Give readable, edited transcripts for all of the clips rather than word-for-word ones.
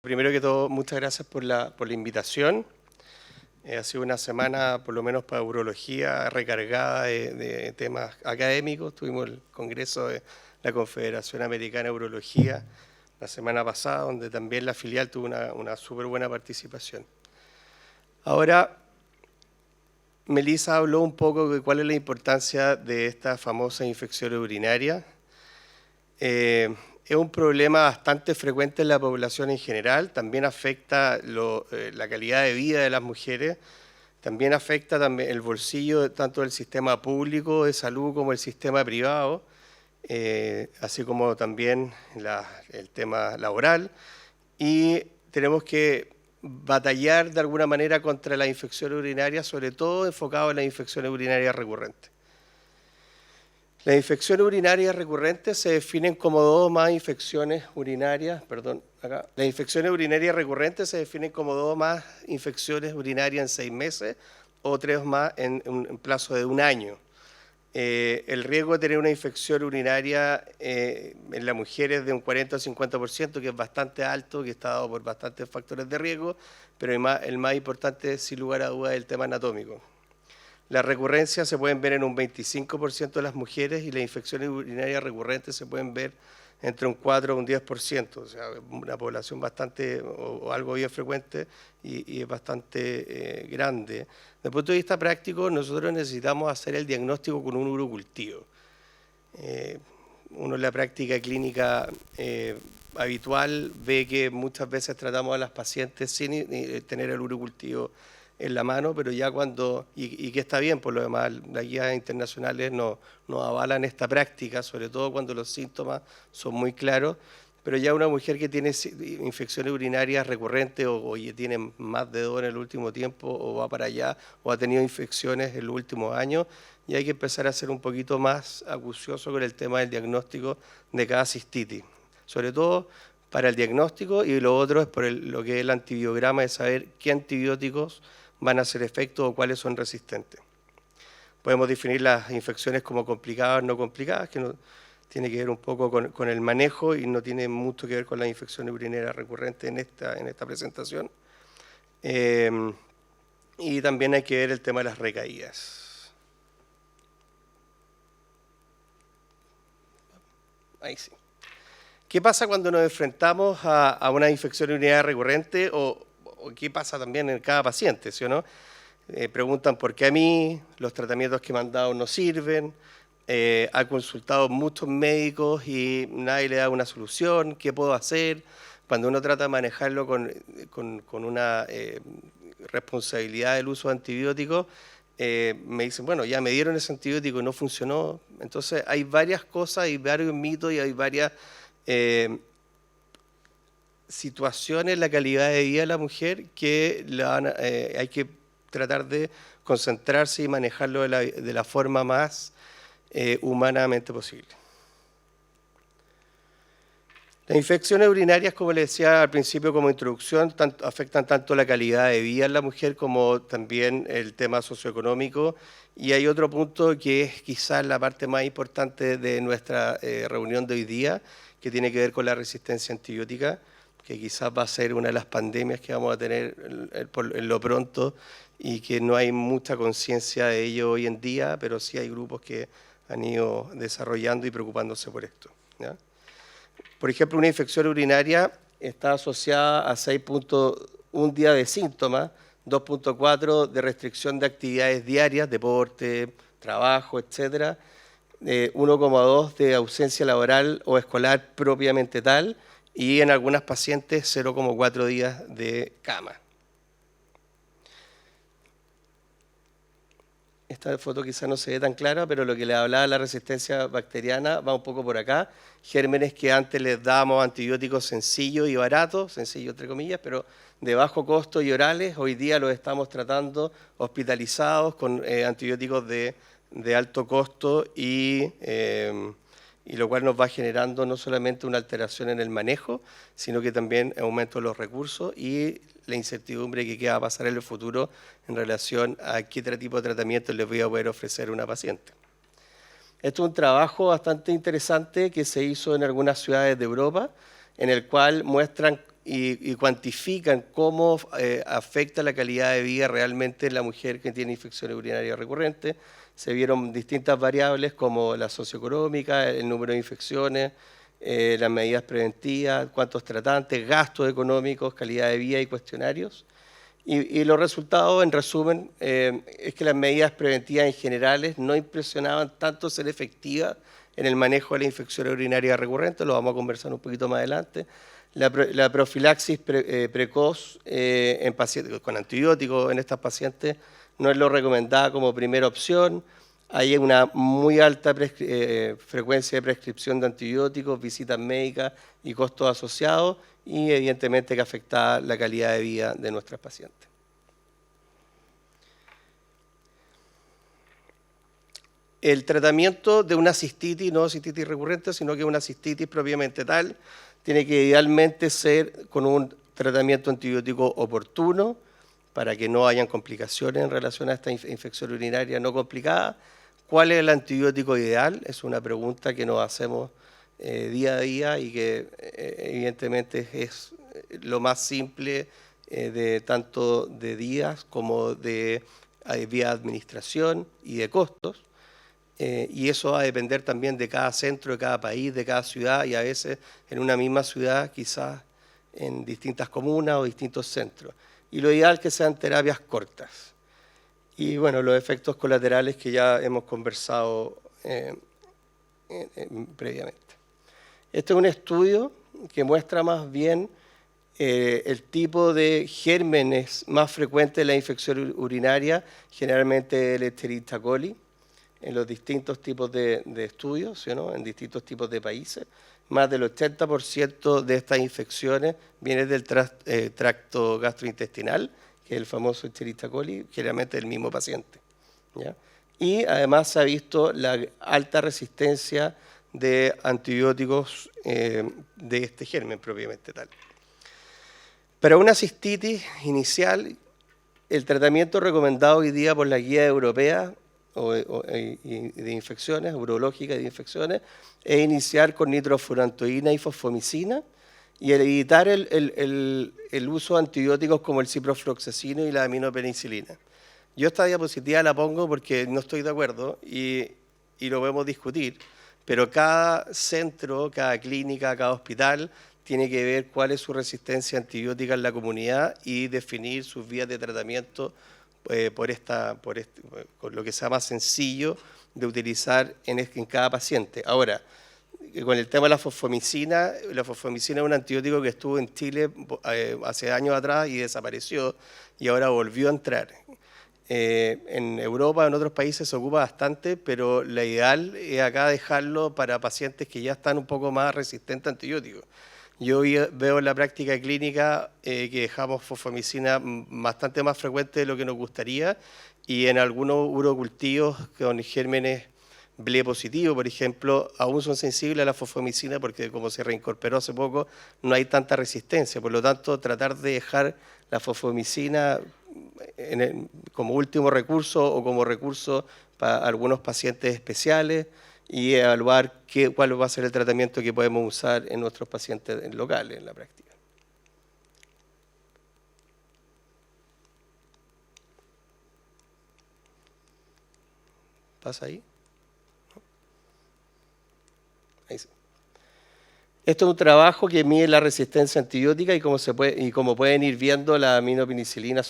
Primero que todo, muchas gracias por la invitación. Ha sido una semana, por lo menos para urología, recargada de temas académicos. Tuvimos el congreso de la Confederación Americana de Urología la semana pasada, donde también la filial tuvo una súper buena participación. Ahora, Melissa habló un poco de cuál es la importancia de esta famosa infección urinaria. Es un problema bastante frecuente en la población en general, también afecta la calidad de vida de las mujeres, también afecta el bolsillo tanto del sistema público de salud como el sistema privado, así como también el tema laboral, y tenemos que batallar de alguna manera contra la infección urinaria, sobre todo enfocado en las infecciones urinarias recurrentes. Las infecciones urinarias recurrentes se definen como dos o más infecciones urinarias, Las infecciones urinarias recurrentes se definen como dos o más infecciones urinarias en 6 meses o 3 o más en un plazo de 1 año. El riesgo de tener una infección urinaria en la mujer es de un 40 o 50%, que es bastante alto, que está dado por bastantes factores de riesgo, pero el más importante, sin lugar a dudas, es el tema anatómico. Las recurrencias se pueden ver en un 25% de las mujeres y las infecciones urinarias recurrentes se pueden ver entre un 4 o un 10%, o sea, una población bastante o algo bien frecuente y es bastante grande. Desde el punto de vista práctico, nosotros necesitamos hacer el diagnóstico con un urocultivo. Uno en la práctica clínica habitual ve que muchas veces tratamos a las pacientes sin tener el urocultivo en la mano, pero ya y que está bien, por lo demás, las guías internacionales nos avalan esta práctica, sobre todo cuando los síntomas son muy claros, pero ya una mujer que tiene infecciones urinarias recurrentes o tiene más de 2 en el último tiempo, o va para allá, o ha tenido infecciones en los últimos años, y hay que empezar a ser un poquito más acucioso con el tema del diagnóstico de cada cistitis, sobre todo para el diagnóstico, y lo otro es por lo que es el antibiograma, de saber qué antibióticos van a hacer efecto o cuáles son resistentes. Podemos definir las infecciones como complicadas o no complicadas, que tiene que ver un poco con el manejo y no tiene mucho que ver con las infecciones urinarias recurrentes en esta presentación. Y también hay que ver el tema de las recaídas. Ahí sí. ¿Qué pasa cuando nos enfrentamos a una infección urinaria recurrente o qué pasa también en cada paciente, ¿sí o no? Preguntan por qué a mí, los tratamientos que me han dado no sirven, ha consultado muchos médicos y nadie le da una solución, ¿qué puedo hacer? Cuando uno trata de manejarlo con una responsabilidad del uso de antibióticos, me dicen, bueno, ya me dieron ese antibiótico y no funcionó. Entonces hay varias cosas, hay varios mitos y hay varias situaciones en la calidad de vida de la mujer que hay que tratar de concentrarse y manejarlo de la forma más humanamente posible. Las infecciones urinarias, como les decía al principio como introducción, afectan tanto la calidad de vida en la mujer como también el tema socioeconómico. Y hay otro punto que es quizás la parte más importante de nuestra reunión de hoy día, que tiene que ver con la resistencia antibiótica, que quizás va a ser una de las pandemias que vamos a tener en lo pronto y que no hay mucha conciencia de ello hoy en día, pero sí hay grupos que han ido desarrollando y preocupándose por esto, ¿ya? Por ejemplo, una infección urinaria está asociada a 6.1 días de síntomas, 2.4 de restricción de actividades diarias, deporte, trabajo, etc., 1.2 de ausencia laboral o escolar propiamente tal, y en algunas pacientes 0.4 días de cama. Esta foto quizá no se ve tan clara, pero lo que le hablaba de la resistencia bacteriana va un poco por acá. Gérmenes que antes les dábamos antibióticos sencillos y baratos, sencillos entre comillas, pero de bajo costo y orales, hoy día los estamos tratando hospitalizados con antibióticos de alto costo y lo cual nos va generando no solamente una alteración en el manejo, sino que también aumento de los recursos y la incertidumbre que queda a pasar en el futuro en relación a qué tipo de tratamiento les voy a poder ofrecer a una paciente. Esto es un trabajo bastante interesante que se hizo en algunas ciudades de Europa, en el cual muestran y cuantifican cómo afecta la calidad de vida realmente en la mujer que tiene infecciones urinarias recurrentes. Se vieron distintas variables como la socioeconómica, el número de infecciones, las medidas preventivas, cuántos tratantes, gastos económicos, calidad de vida y cuestionarios. Y los resultados, en resumen, es que las medidas preventivas en generales no impresionaban tanto ser efectivas en el manejo de la infección urinaria recurrente, lo vamos a conversar un poquito más adelante. La profilaxis precoz en pacientes con antibióticos en estas pacientes no es lo recomendada como primera opción. Hay una muy alta frecuencia de prescripción de antibióticos, visitas médicas y costos asociados, y evidentemente que afecta la calidad de vida de nuestras pacientes. El tratamiento de una cistitis, no cistitis recurrente, sino que una cistitis propiamente tal, tiene que idealmente ser con un tratamiento antibiótico oportuno para que no hayan complicaciones en relación a esta infección urinaria no complicada. ¿Cuál es el antibiótico ideal? Es una pregunta que nos hacemos día a día y que evidentemente es lo más simple de tanto de días como de vía administración y de costos. Y eso va a depender también de cada centro, de cada país, de cada ciudad, y a veces en una misma ciudad, quizás en distintas comunas o distintos centros. Y lo ideal es que sean terapias cortas. Y bueno, los efectos colaterales que ya hemos conversado previamente. Este es un estudio que muestra más bien el tipo de gérmenes más frecuentes de la infección urinaria, generalmente el Escherichia coli, en los distintos tipos de estudios, ¿sí, no? En distintos tipos de países. Más del 80% de estas infecciones vienen del tracto gastrointestinal, que es el famoso Escherichia coli, generalmente del mismo paciente, ¿ya? Y además se ha visto la alta resistencia de antibióticos de este germen propiamente tal. Para una cistitis inicial, el tratamiento recomendado hoy día por la guía europea de infecciones, urológicas y de infecciones, es iniciar con nitrofurantoína y fosfomicina y evitar el uso de antibióticos como el ciprofloxacino y la aminopenicilina. Yo esta diapositiva la pongo porque no estoy de acuerdo y lo podemos discutir, pero cada centro, cada clínica, cada hospital tiene que ver cuál es su resistencia antibiótica en la comunidad y definir sus vías de tratamiento con lo que sea más sencillo de utilizar en cada paciente. Ahora, con el tema de la fosfomicina es un antibiótico que estuvo en Chile hace años atrás y desapareció y ahora volvió a entrar. En Europa, en otros países se ocupa bastante, pero la ideal es acá dejarlo para pacientes que ya están un poco más resistentes a antibióticos. Yo veo en la práctica clínica que dejamos fosfomicina bastante más frecuente de lo que nos gustaría y en algunos urocultivos con gérmenes BLE positivo, por ejemplo, aún son sensibles a la fosfomicina porque como se reincorporó hace poco no hay tanta resistencia. Por lo tanto, tratar de dejar la fosfomicina como último recurso o como recurso para algunos pacientes especiales y evaluar cuál va a ser el tratamiento que podemos usar en nuestros pacientes locales en la práctica. ¿Pasa ahí? Ahí sí. Esto es un trabajo que mide la resistencia antibiótica y como pueden ir viendo, la aminopenicilina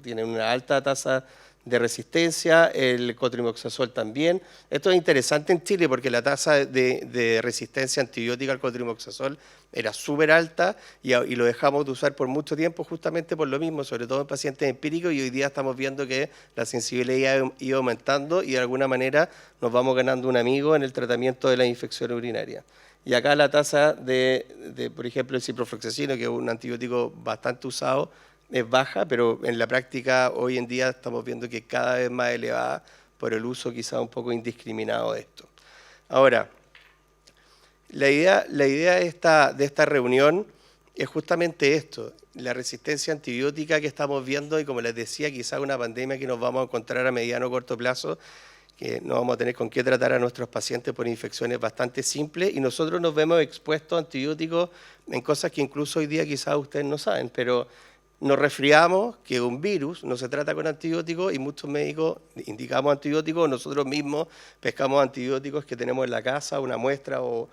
tienen una alta tasa de resistencia, el cotrimoxazol también. Esto es interesante en Chile porque la tasa de resistencia antibiótica al cotrimoxazol era súper alta y lo dejamos de usar por mucho tiempo justamente por lo mismo, sobre todo en pacientes empíricos, y hoy día estamos viendo que la sensibilidad ha ido aumentando y de alguna manera nos vamos ganando un amigo en el tratamiento de la infección urinaria. Y acá la tasa por ejemplo, el ciprofloxacino, que es un antibiótico bastante usado, es baja, pero en la práctica hoy en día estamos viendo que es cada vez más elevada por el uso quizá un poco indiscriminado de esto. Ahora, la idea de esta reunión es justamente esto, la resistencia antibiótica que estamos viendo y como les decía, quizá una pandemia que nos vamos a encontrar a mediano o corto plazo, que no vamos a tener con qué tratar a nuestros pacientes por infecciones bastante simples y nosotros nos vemos expuestos a antibióticos en cosas que incluso hoy día quizás ustedes no saben, pero nos resfriamos, que un virus no se trata con antibióticos y muchos médicos indicamos antibióticos, nosotros mismos pescamos antibióticos que tenemos en la casa, una muestra o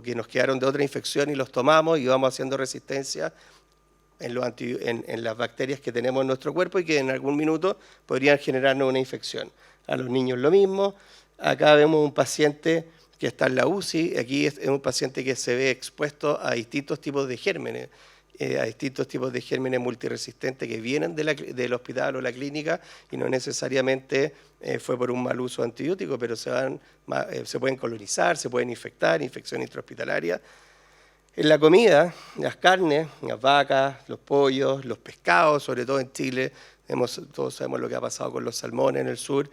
que nos quedaron de otra infección y los tomamos y vamos haciendo resistencia en las bacterias que tenemos en nuestro cuerpo y que en algún minuto podrían generarnos una infección. A los niños lo mismo. Acá vemos un paciente que está en la UCI, aquí es un paciente que se ve expuesto a distintos tipos de gérmenes, multiresistentes que vienen del hospital o la clínica y no necesariamente fue por un mal uso de antibióticos, pero se pueden colonizar, se pueden infectar, infección intrahospitalaria. En la comida, las carnes, las vacas, los pollos, los pescados, sobre todo en Chile, todos sabemos lo que ha pasado con los salmones en el sur,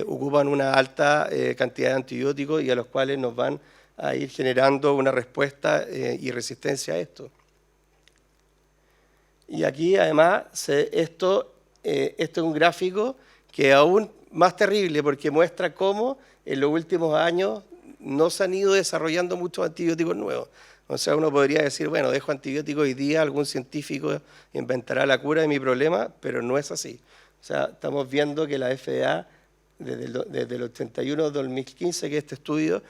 ocupan una alta cantidad de antibióticos y a los cuales nos van a ir generando una respuesta y resistencia a esto. Y aquí además esto es un gráfico que es aún más terrible porque muestra cómo en los últimos años no se han ido desarrollando muchos antibióticos nuevos. O sea, uno podría decir, bueno, dejo antibióticos hoy día, algún científico inventará la cura de mi problema, pero no es así. O sea, estamos viendo que la FDA, desde el 81 al 2015, que este estudio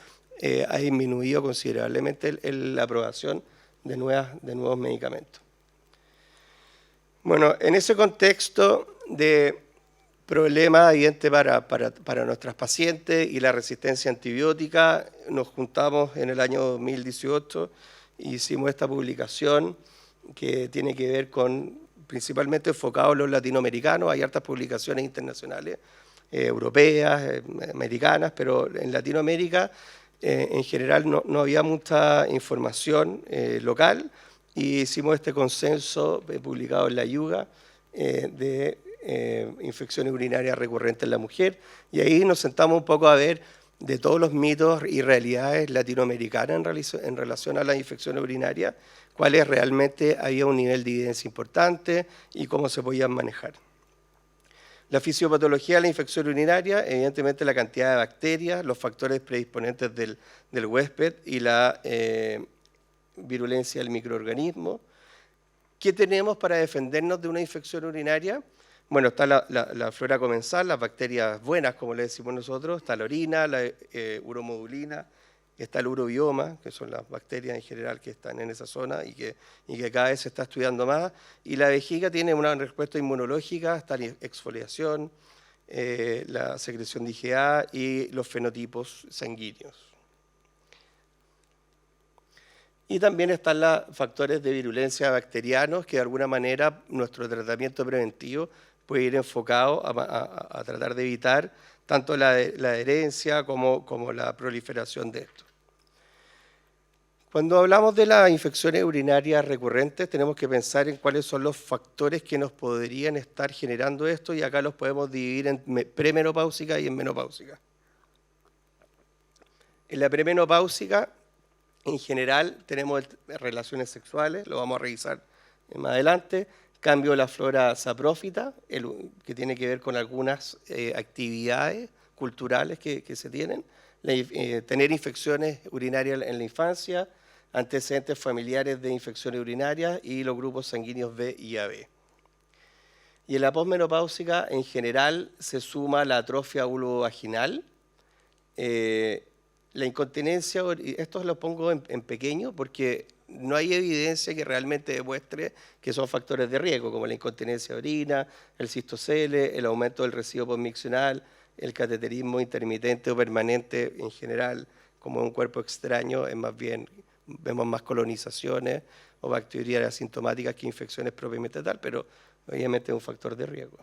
ha disminuido considerablemente la aprobación de nuevos medicamentos. Bueno, en ese contexto de problemas evidentes para nuestras pacientes y la resistencia antibiótica, nos juntamos en el año 2018 e hicimos esta publicación que tiene que ver con, principalmente enfocado en los latinoamericanos, hay hartas publicaciones internacionales, europeas, americanas, pero en Latinoamérica en general no había mucha información local y hicimos este consenso publicado en la IUGA de infecciones urinarias recurrentes en la mujer y ahí nos sentamos un poco a ver de todos los mitos y realidades latinoamericanas en relación a las infecciones urinarias, cuáles realmente había un nivel de evidencia importante y cómo se podían manejar. La fisiopatología de la infección urinaria, evidentemente la cantidad de bacterias, los factores predisponentes del huésped y la virulencia del microorganismo. ¿Qué tenemos para defendernos de una infección urinaria? Bueno, está la flora comensal, las bacterias buenas, como le decimos nosotros, está la orina, la uromodulina, está el urobioma, que son las bacterias en general que están en esa zona y que cada vez se está estudiando más. Y la vejiga tiene una respuesta inmunológica, está la exfoliación, la secreción de IgA y los fenotipos sanguíneos. Y también están los factores de virulencia bacterianos, que de alguna manera nuestro tratamiento preventivo puede ir enfocado a tratar de evitar tanto la adherencia como la proliferación de esto. Cuando hablamos de las infecciones urinarias recurrentes, tenemos que pensar en cuáles son los factores que nos podrían estar generando esto, y acá los podemos dividir en premenopáusica y en menopáusica. En la premenopáusica, en general, tenemos relaciones sexuales, lo vamos a revisar más adelante, cambio de la flora saprófita, que tiene que ver con algunas actividades culturales que se tienen, tener infecciones urinarias en la infancia, antecedentes familiares de infecciones urinarias y los grupos sanguíneos B y AB. Y en la posmenopáusica, en general, se suma la atrofia vulvovaginal, la incontinencia, esto lo pongo en pequeño porque no hay evidencia que realmente demuestre que son factores de riesgo, como la incontinencia de orina, el cistocele, el aumento del residuo postmiccional, el cateterismo intermitente o permanente en general, como un cuerpo extraño, es más bien, vemos más colonizaciones o bacterias asintomáticas que infecciones propiamente tal, pero obviamente es un factor de riesgo.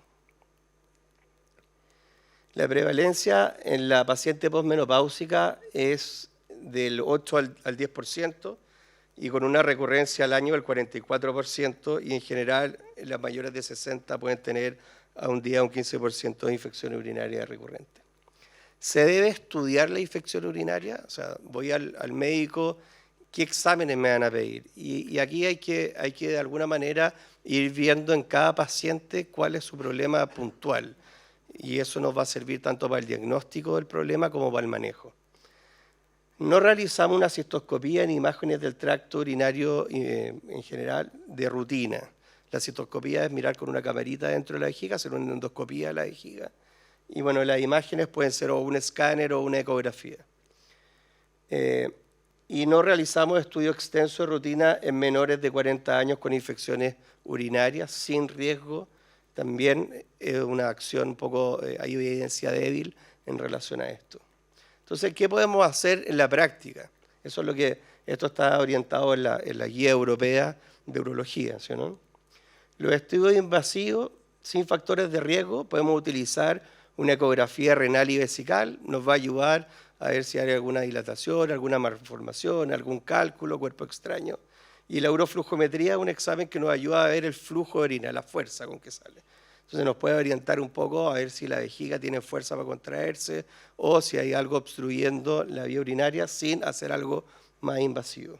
La prevalencia en la paciente posmenopáusica es del 8 al 10% y con una recurrencia al año del 44%, y en general las mayores de 60 pueden tener a un día un 15% de infección urinaria recurrente. ¿Se debe estudiar la infección urinaria? O sea, voy al médico, ¿qué exámenes me van a pedir? Y aquí hay que de alguna manera ir viendo en cada paciente cuál es su problema puntual. y eso nos va a servir tanto para el diagnóstico del problema como para el manejo. No realizamos una cistoscopía ni imágenes del tracto urinario en general de rutina. La cistoscopía es mirar con una camarita dentro de la vejiga, hacer una endoscopía de la vejiga. Y bueno, las imágenes pueden ser o un escáner o una ecografía. Y no realizamos estudio extenso de rutina en menores de 40 años con infecciones urinarias sin riesgo. También es una acción un poco, hay evidencia débil en relación a esto. Entonces, ¿qué podemos hacer en la práctica? Eso es lo que, esto está orientado en la guía europea de urología, ¿sí o no? Los estudios invasivos sin factores de riesgo, podemos utilizar una ecografía renal y vesical, nos va a ayudar a ver si hay alguna dilatación, alguna malformación, algún cálculo, cuerpo extraño. Y la uroflujometría es un examen que nos ayuda a ver el flujo de orina, la fuerza con que sale. Entonces nos puede orientar un poco a ver si la vejiga tiene fuerza para contraerse o si hay algo obstruyendo la vía urinaria sin hacer algo más invasivo.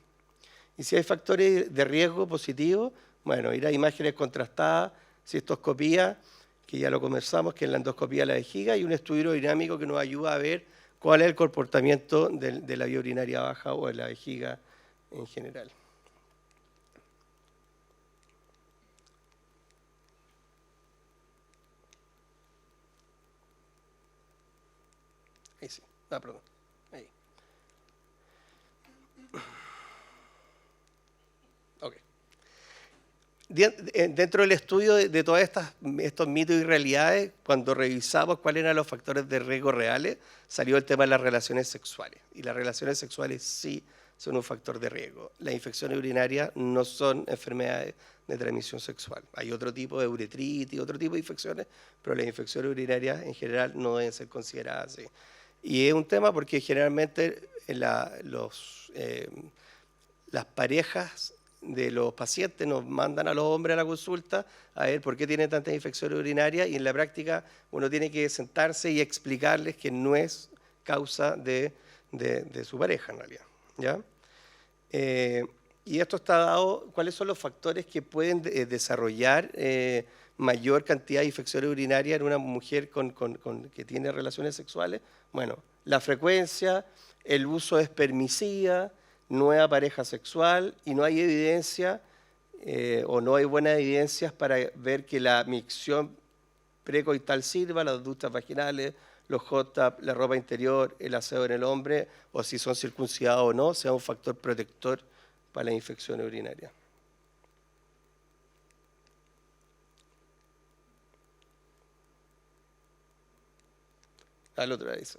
Y si hay factores de riesgo positivos, bueno, ir a imágenes contrastadas, cistoscopía, que ya lo conversamos, que es la endoscopía de la vejiga, y un estudio aerodinámico que nos ayuda a ver cuál es el comportamiento de la vía urinaria baja o de la vejiga en general. Ahí sí, perdón. Ahí. Ok. Dentro del estudio de todos estos mitos y realidades, cuando revisamos cuáles eran los factores de riesgo reales, salió el tema de las relaciones sexuales. Y las relaciones sexuales sí son un factor de riesgo. Las infecciones urinarias no son enfermedades de transmisión sexual. Hay otro tipo de uretritis, otro tipo de infecciones, pero las infecciones urinarias en general no deben ser consideradas así. Y es un tema porque generalmente las parejas de los pacientes nos mandan a los hombres a la consulta a ver por qué tienen tantas infecciones urinarias y en la práctica uno tiene que sentarse y explicarles que no es causa de su pareja en realidad, ¿ya? Y esto está dado, ¿cuáles son los factores que pueden desarrollar mayor cantidad de infecciones urinarias en una mujer que tiene relaciones sexuales? Bueno, la frecuencia, el uso de espermicida, nueva pareja sexual, y no hay evidencia o no hay buenas evidencias para ver que la micción precoital sirva, las ductas vaginales, los hot-tub, la ropa interior, el aseo en el hombre, o si son circuncidados o no, sea un factor protector para la infección urinaria. Al otro lado, eso.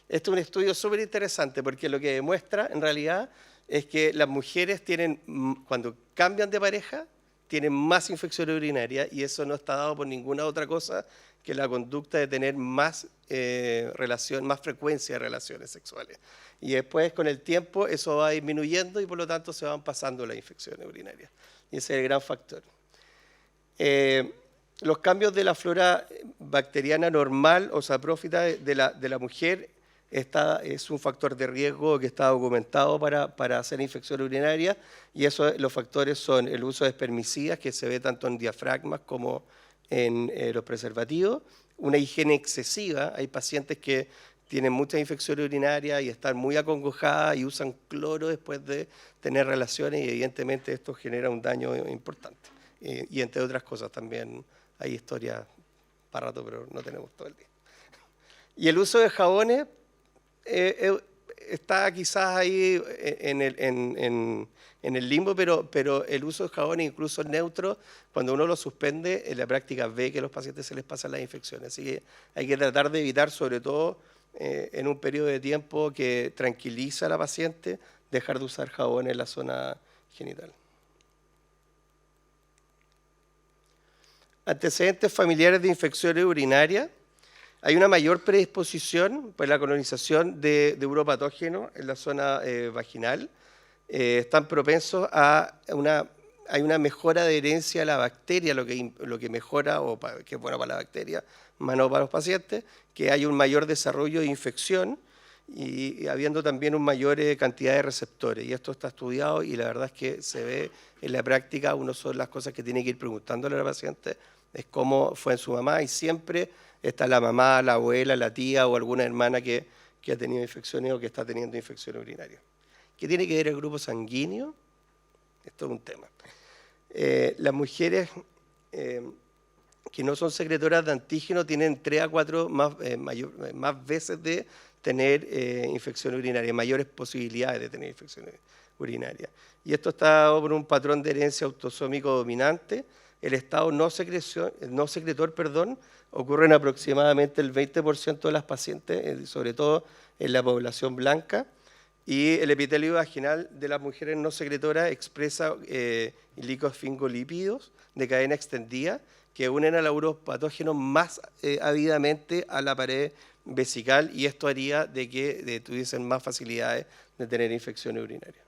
Este es un estudio súper interesante porque lo que demuestra en realidad es que las mujeres tienen, cuando cambian de pareja, tienen más infecciones urinarias y eso no está dado por ninguna otra cosa que la conducta de tener más más frecuencia de relaciones sexuales. Y después, con el tiempo, eso va disminuyendo y por lo tanto se van pasando las infecciones urinarias. Y ese es el gran factor. Los cambios de la flora bacteriana normal o saprófita de la mujer es un factor de riesgo que está documentado para hacer infección urinaria y los factores son el uso de espermicidas, que se ve tanto en diafragmas como en los preservativos, una higiene excesiva, hay pacientes que tienen muchas infecciones urinarias y están muy acongojadas y usan cloro después de tener relaciones y evidentemente esto genera un daño importante. Y entre otras cosas también hay historias para rato, pero no tenemos todo el día. Y el uso de jabones está quizás ahí en el limbo, pero el uso de jabones, incluso neutros, cuando uno lo suspende, en la práctica ve que a los pacientes se les pasan las infecciones. Así que hay que tratar de evitar, sobre todo en un periodo de tiempo que tranquiliza a la paciente, dejar de usar jabón en la zona genital. Antecedentes familiares de infecciones urinarias. Hay una mayor predisposición por la colonización de uropatógenos en la zona vaginal. Están propensos hay una mejora de adherencia a la bacteria, lo que mejora, que es bueno para la bacteria, más no para los pacientes, que hay un mayor desarrollo de infección y habiendo también una mayor cantidad de receptores. Y esto está estudiado y la verdad es que se ve en la práctica, una de las cosas que tiene que ir preguntándole a la paciente es cómo fue en su mamá y siempre está la mamá, la abuela, la tía o alguna hermana que ha tenido infecciones o que está teniendo infecciones urinarias. ¿Qué tiene que ver el grupo sanguíneo? Esto es un tema. Las mujeres que no son secretoras de antígeno tienen 3 a 4 más veces de tener infección urinaria, mayores posibilidades de tener infección urinaria. Y esto está dado por un patrón de herencia autosómico dominante. El estado no secretor, ocurre en aproximadamente el 20% de las pacientes, sobre todo en la población blanca. Y el epitelio vaginal de las mujeres no secretoras expresa licosfingolípidos de cadena extendida que unen a los patógenos más ávidamente a la pared vesical, y esto haría de que tuviesen más facilidades de tener infecciones urinarias.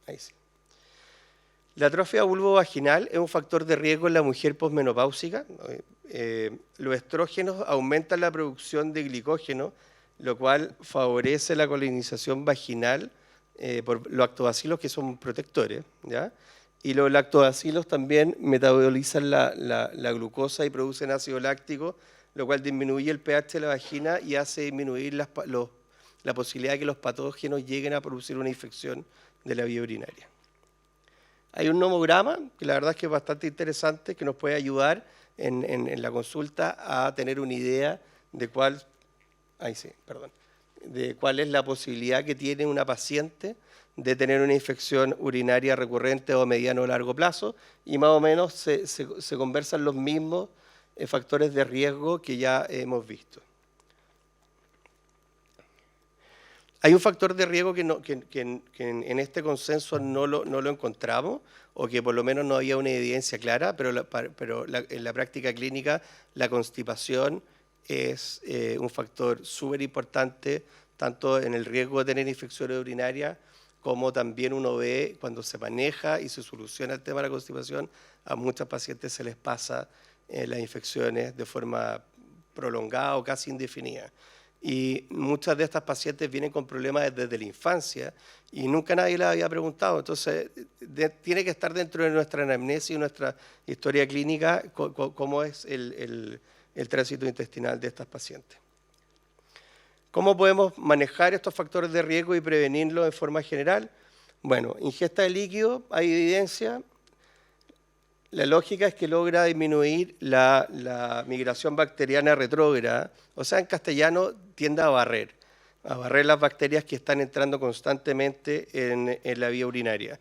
Ahí sí. La atrofia vulvovaginal es un factor de riesgo en la mujer posmenopáusica. Los estrógenos aumentan la producción de glicógeno, lo cual favorece la colonización vaginal por los lactobacilos, que son protectores, ¿ya? Y los lactobacilos también metabolizan la glucosa y producen ácido láctico, lo cual disminuye el pH de la vagina y hace disminuir la posibilidad de que los patógenos lleguen a producir una infección de la vía urinaria. Hay un nomograma que la verdad es que es bastante interesante, que nos puede ayudar en la consulta a tener una idea de cuál es la posibilidad que tiene una paciente de tener una infección urinaria recurrente o a mediano o largo plazo, y más o menos se conversan los mismos factores de riesgo que ya hemos visto. Hay un factor de riesgo que en este consenso no lo encontramos, o que por lo menos no había una evidencia clara, pero en la práctica clínica la constipación es un factor súper importante, tanto en el riesgo de tener infecciones urinarias, como también uno ve cuando se maneja y se soluciona el tema de la constipación, a muchas pacientes se les pasa las infecciones de forma prolongada o casi indefinida. Y muchas de estas pacientes vienen con problemas desde la infancia y nunca nadie les había preguntado. Entonces, tiene que estar dentro de nuestra anamnesis y nuestra historia clínica cómo es el tránsito intestinal de estas pacientes. ¿Cómo podemos manejar estos factores de riesgo y prevenirlos de forma general? Bueno, ingesta de líquido, hay evidencia. La lógica es que logra disminuir la migración bacteriana retrógrada, o sea, en castellano tiende a barrer las bacterias que están entrando constantemente en la vía urinaria.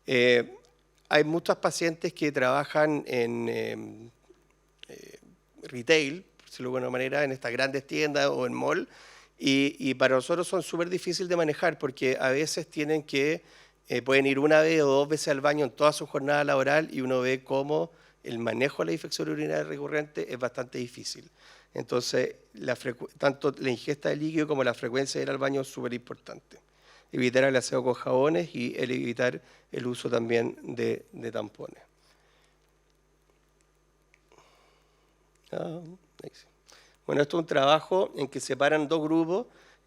Hay muchos pacientes que trabajan en retail, por decirlo de alguna manera, en estas grandes tiendas o en mall, y para nosotros son súper difíciles de manejar porque a veces pueden ir una vez o 2 veces al baño en toda su jornada laboral, y uno ve cómo el manejo de la infección urinaria recurrente es bastante difícil. Entonces, tanto la ingesta de líquido como la frecuencia de ir al baño es súper importante. Evitar el aseo con jabones y evitar el uso también de tampones. Bueno, esto es un trabajo en que separan 2 grupos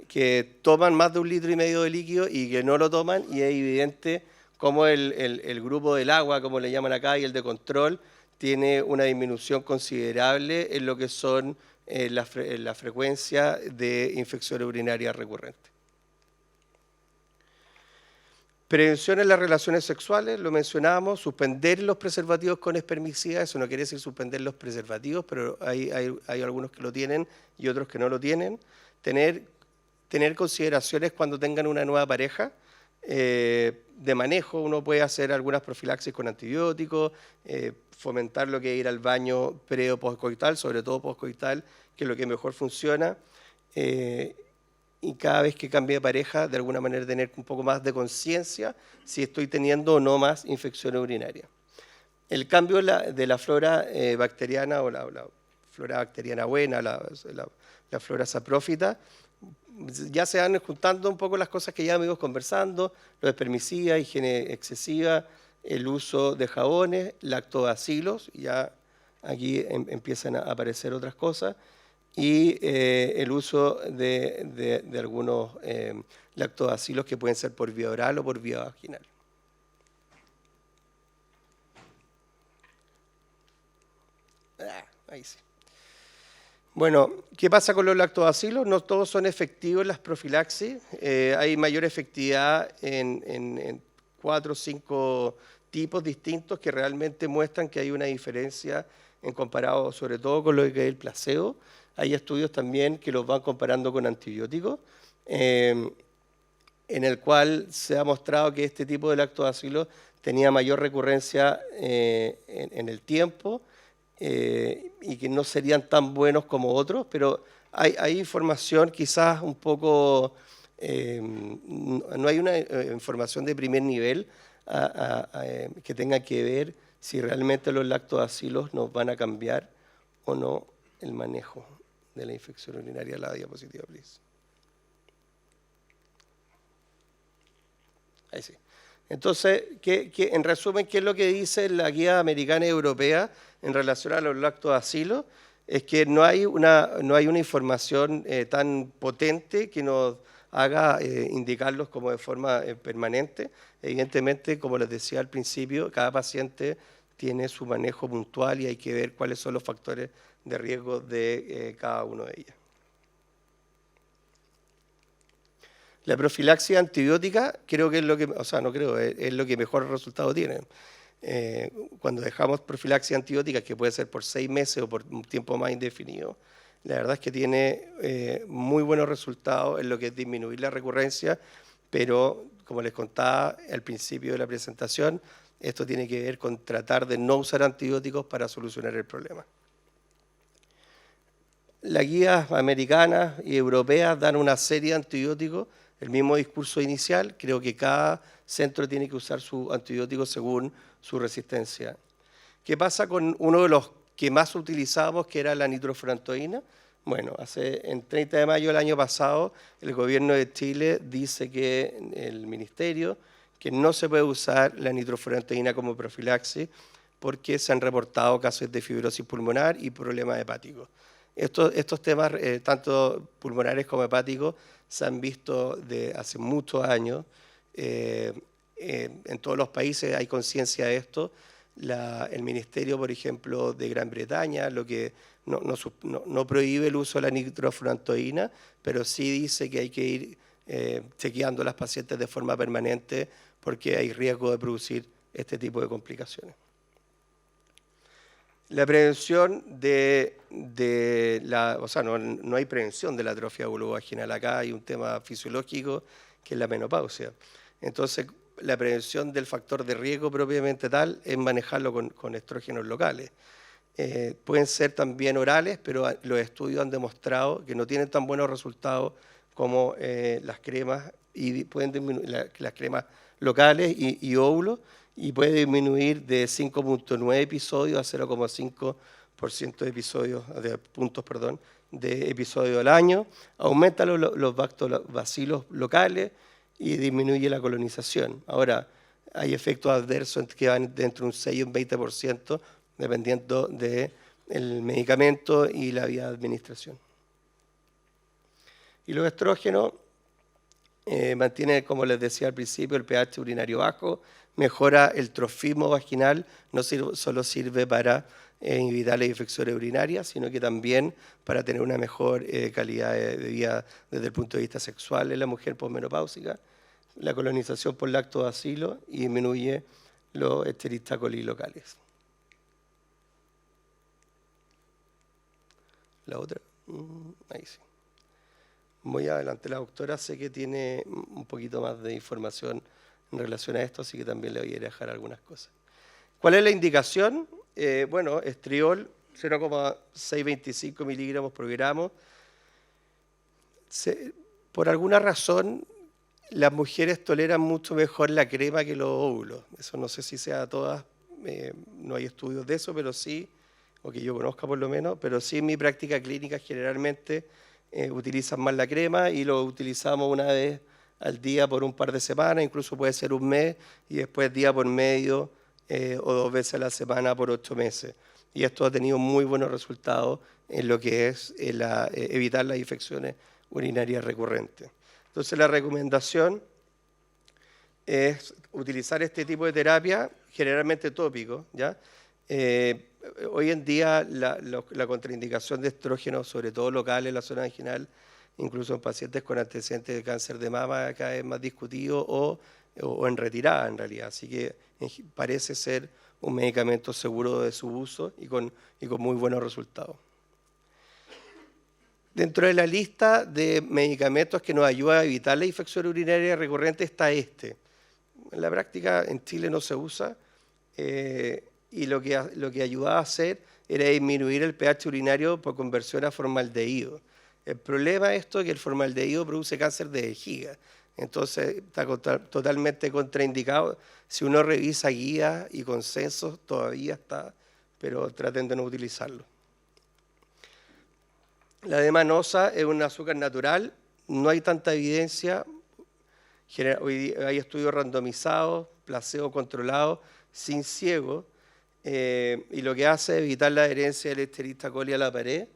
que toman más de 1,5 litros de líquido y que no lo toman, y es evidente cómo el grupo del agua, como le llaman acá, y el de control, tiene una disminución considerable en lo que son la frecuencia de infecciones urinarias recurrentes. Prevención en las relaciones sexuales, lo mencionábamos, suspender los preservativos con espermicida. Eso no quiere decir suspender los preservativos, pero hay algunos que lo tienen y otros que no lo tienen. Tener consideraciones cuando tengan una nueva pareja de manejo. Uno puede hacer algunas profilaxis con antibióticos, fomentar lo que es ir al baño pre o postcoital, sobre todo postcoital, que es lo que mejor funciona. Y cada vez que cambie de pareja, de alguna manera tener un poco más de conciencia si estoy teniendo o no más infecciones urinarias. El cambio de la flora bacteriana o la flora bacteriana buena, la flora saprófita, ya se van juntando un poco las cosas que ya amigos conversando, los espermicidas, higiene excesiva, el uso de jabones, lactobacilos, ya aquí empiezan a aparecer otras cosas, y el uso de algunos lactobacilos que pueden ser por vía oral o por vía vaginal. Ahí sí. Bueno, ¿qué pasa con los lactobacilos? No todos son efectivos en las profilaxis. Hay mayor efectividad en 4 o 5 tipos distintos que realmente muestran que hay una diferencia en comparado sobre todo con lo que es el placebo. Hay estudios también que los van comparando con antibióticos, en el cual se ha mostrado que este tipo de lactobacilos tenía mayor recurrencia en el tiempo, y que no serían tan buenos como otros, pero hay información quizás un poco, no hay una información de primer nivel que tenga que ver si realmente los lactobacilos nos van a cambiar o no el manejo de la infección urinaria. La diapositiva, please. Ahí sí. Entonces, en resumen, ¿qué es lo que dice la guía americana y europea en relación a los lactobacilos? Es que no hay una información tan potente que nos haga indicarlos como de forma permanente. Evidentemente, como les decía al principio, cada paciente tiene su manejo puntual y hay que ver cuáles son los factores de riesgo de cada uno de ellos. La profilaxis antibiótica creo que es lo que, o sea, no creo, es lo que mejor resultado tiene. Cuando dejamos profilaxis antibiótica, que puede ser por 6 meses o por un tiempo más indefinido, la verdad es que tiene muy buenos resultados en lo que es disminuir la recurrencia, pero como les contaba al principio de la presentación, esto tiene que ver con tratar de no usar antibióticos para solucionar el problema. Las guías americanas y europeas dan una serie de antibióticos, el mismo discurso inicial. Creo que cada centro tiene que usar su antibiótico según su resistencia. ¿Qué pasa con uno de los que más utilizamos, que era la nitrofurantoína? Bueno, en 30 de mayo del año pasado, el gobierno de Chile dice que el ministerio que no se puede usar la nitrofurantoína como profilaxis porque se han reportado casos de fibrosis pulmonar y problemas hepáticos. Estos temas, tanto pulmonares como hepáticos, se han visto de hace muchos años. En todos los países hay conciencia de esto. El Ministerio, por ejemplo, de Gran Bretaña, lo que no prohíbe el uso de la nitrofurantoína, pero sí dice que hay que ir chequeando a las pacientes de forma permanente porque hay riesgo de producir este tipo de complicaciones. La prevención no hay prevención de la atrofia vulvovaginal. Acá hay un tema fisiológico que es la menopausia. Entonces, la prevención del factor de riesgo propiamente tal es manejarlo con estrógenos locales. Pueden ser también orales, pero los estudios han demostrado que no tienen tan buenos resultados como las cremas, y pueden disminuir las cremas locales y óvulos, y puede disminuir de 5.9 episodios a 0,5% de episodios, de episodios al año. Aumenta los lactobacilos locales y disminuye la colonización. Ahora, hay efectos adversos que van dentro de un 6 y un 20%, dependiendo del medicamento y la vía de administración. Y los estrógenos mantienen, como les decía al principio, el pH urinario bajo, mejora el trofismo vaginal, no solo sirve para evitar las infecciones urinarias, sino que también para tener una mejor calidad de vida desde el punto de vista sexual en la mujer posmenopáusica, la colonización por lactobacilo y disminuye los Escherichia coli locales. La otra, ahí sí. Muy adelante, la doctora sé que tiene un poquito más de información en relación a esto, así que también le voy a dejar algunas cosas. ¿Cuál es la indicación? Bueno, estriol 0,625 miligramos por gramo. Por alguna razón, las mujeres toleran mucho mejor la crema que los óvulos. Eso no sé si sea todas, no hay estudios de eso, pero sí, o que yo conozca por lo menos, pero sí en mi práctica clínica generalmente utilizan más la crema y lo utilizamos una vez al día por un par de semanas, incluso puede ser un mes, y después día por medio o 2 veces a la semana por 8 meses. Y esto ha tenido muy buenos resultados en lo que es evitar las infecciones urinarias recurrentes. Entonces la recomendación es utilizar este tipo de terapia, generalmente tópico, ¿ya? Hoy en día la contraindicación de estrógenos, sobre todo local en la zona vaginal, incluso en pacientes con antecedentes de cáncer de mama, cada vez más discutido o en retirada en realidad. Así que parece ser un medicamento seguro de su uso y con muy buenos resultados. Dentro de la lista de medicamentos que nos ayuda a evitar la infección urinaria recurrente está este. En la práctica en Chile no se usa y lo que ayudaba a hacer era disminuir el pH urinario por conversión a formaldehído. El problema es esto, que el formaldehído produce cáncer de vejiga. Entonces está totalmente contraindicado. Si uno revisa guías y consensos, todavía está, pero traten de no utilizarlo. La D-manosa es un azúcar natural, no hay tanta evidencia. Hoy hay estudios randomizados, placebo controlados, sin ciego, y lo que hace es evitar la adherencia del Listerista coli a la pared,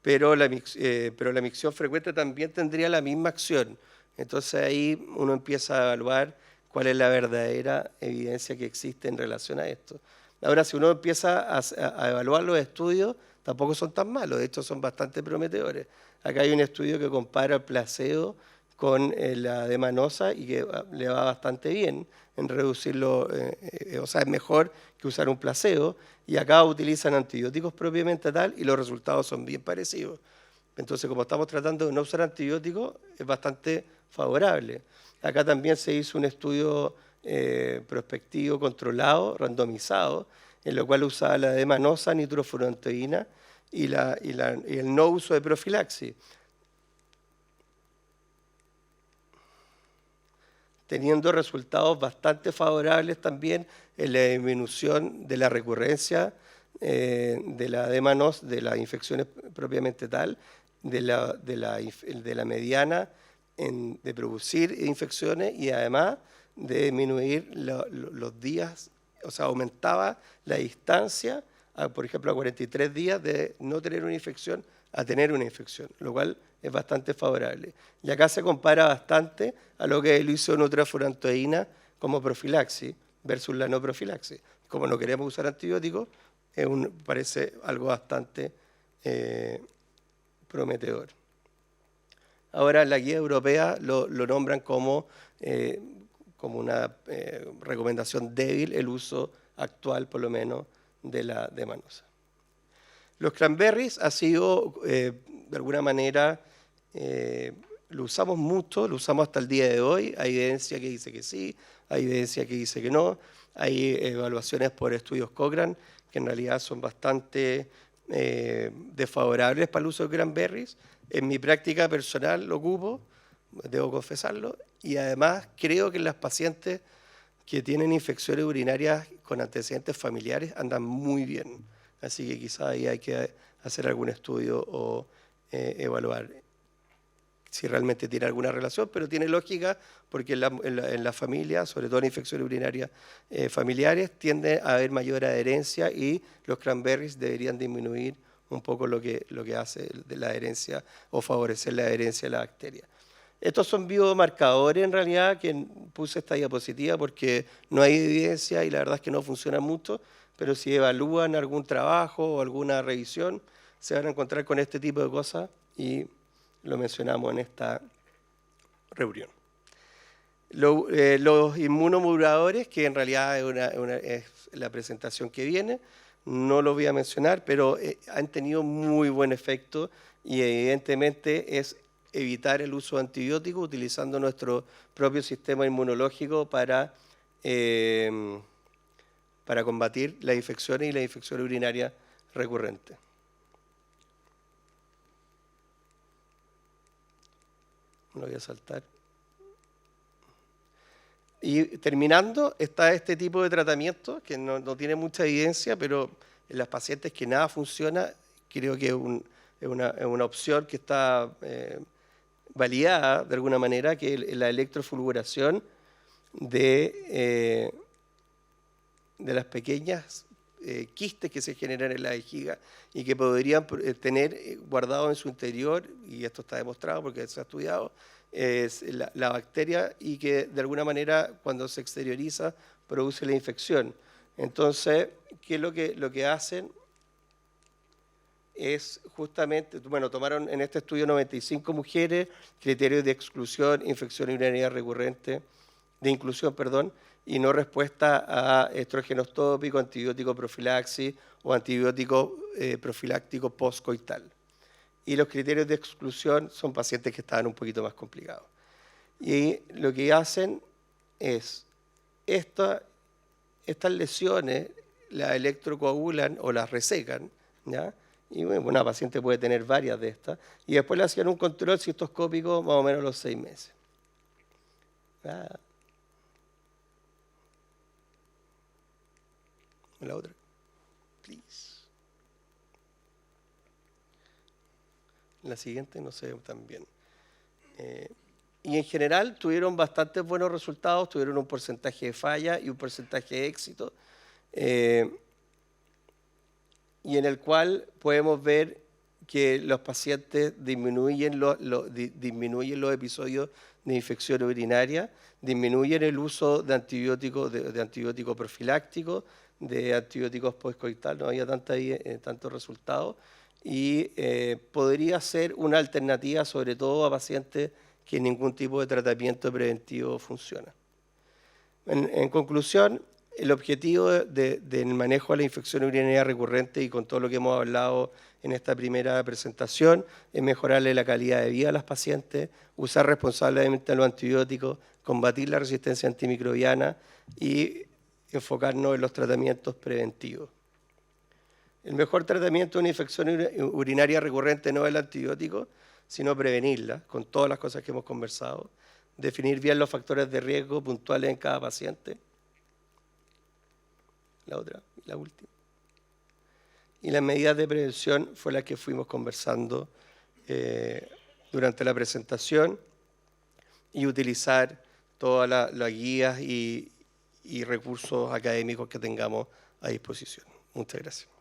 pero la micción frecuente también tendría la misma acción. Entonces ahí uno empieza a evaluar cuál es la verdadera evidencia que existe en relación a esto. Ahora, si uno empieza a evaluar los estudios, tampoco son tan malos, de hecho son bastante prometedores. Acá hay un estudio que compara el placebo con la D-manosa y que le va bastante bien en reducirlo, o sea, es mejor que usar un placebo, y acá utilizan antibióticos propiamente tal y los resultados son bien parecidos. Entonces, como estamos tratando de no usar antibióticos, es bastante favorable. Acá también se hizo un estudio prospectivo, controlado, randomizado, en lo cual usaba la D-manosa, nitrofurantoína y el no uso de profilaxis, teniendo resultados bastante favorables también en la disminución de la recurrencia de la D-manosa, de las infecciones propiamente tal, de la mediana de producir infecciones, y además de disminuir los días, o sea, aumentaba la distancia, por ejemplo, a 43 días de no tener una infección a tener una infección, lo cual es bastante favorable. Y acá se compara bastante a lo que lo hizo nitrofurantoína como profilaxis versus la no profilaxis. Como no queremos usar antibióticos, parece algo bastante prometedor. Ahora la guía europea lo nombran como una recomendación débil el uso actual, por lo menos, de la D-manosa. Los cranberries ha sido, de alguna manera, lo usamos mucho, lo usamos hasta el día de hoy. Hay evidencia que dice que sí, hay evidencia que dice que no. Hay evaluaciones por estudios Cochrane que en realidad son bastante desfavorables para el uso de cranberries. En mi práctica personal lo ocupo, debo confesarlo, y además creo que en las pacientes que tienen infecciones urinarias con antecedentes familiares andan muy bien. Así que quizá ahí hay que hacer algún estudio o evaluar si realmente tiene alguna relación, pero tiene lógica porque en la familia, sobre todo en infecciones urinarias familiares, tiende a haber mayor adherencia y los cranberries deberían disminuir un poco lo que hace de la adherencia o favorecer la adherencia de la bacteria. Estos son biomarcadores en realidad, que puse esta diapositiva porque no hay evidencia y la verdad es que no funciona mucho, pero si evalúan algún trabajo o alguna revisión, se van a encontrar con este tipo de cosas y lo mencionamos en esta reunión. Los inmunomoduladores, que en realidad es la presentación que viene, no lo voy a mencionar, pero han tenido muy buen efecto y evidentemente es evitar el uso de antibióticos utilizando nuestro propio sistema inmunológico para combatir las infecciones y la infección urinaria recurrente. Lo voy a saltar. Y terminando, está este tipo de tratamiento que no tiene mucha evidencia, pero en las pacientes que nada funciona, creo que es una opción que está validada de alguna manera, que es la electrofulguración de las pequeñas quistes que se generan en la vejiga y que podrían tener guardado en su interior, y esto está demostrado porque se ha estudiado, es la bacteria, y que de alguna manera cuando se exterioriza produce la infección. Entonces, ¿qué es lo que hacen? Es justamente, bueno, tomaron en este estudio 95 mujeres, criterios de exclusión, infección urinaria recurrente, de inclusión, perdón, y no respuesta a estrógenos tópicos, antibiótico profilaxis o antibiótico profiláctico postcoital. Y los criterios de exclusión son pacientes que estaban un poquito más complicados. Y lo que hacen es, estas lesiones las electrocoagulan o las resecan, ¿ya? Y bueno, una paciente puede tener varias de estas, y después le hacían un control cistoscópico más o menos a los 6 meses. La otra, please. La siguiente no se ve tan bien. Y en general tuvieron bastantes buenos resultados, tuvieron un porcentaje de falla y un porcentaje de éxito, y en el cual podemos ver que los pacientes disminuyen los episodios de infección urinaria, disminuyen el uso de antibióticos, de antibiótico profiláctico, de antibióticos postcoital, no había tantos resultados, y podría ser una alternativa sobre todo a pacientes que ningún tipo de tratamiento preventivo funciona. En conclusión, el objetivo del manejo de la infección urinaria recurrente y con todo lo que hemos hablado en esta primera presentación es mejorarle la calidad de vida a las pacientes, usar responsablemente los antibióticos, combatir la resistencia antimicrobiana y enfocarnos en los tratamientos preventivos. El mejor tratamiento de una infección urinaria recurrente no es el antibiótico, sino prevenirla con todas las cosas que hemos conversado, definir bien los factores de riesgo puntuales en cada paciente. La otra, la última. Y las medidas de prevención fue las que fuimos conversando durante la presentación y utilizar todas las guías y recursos académicos que tengamos a disposición. Muchas gracias.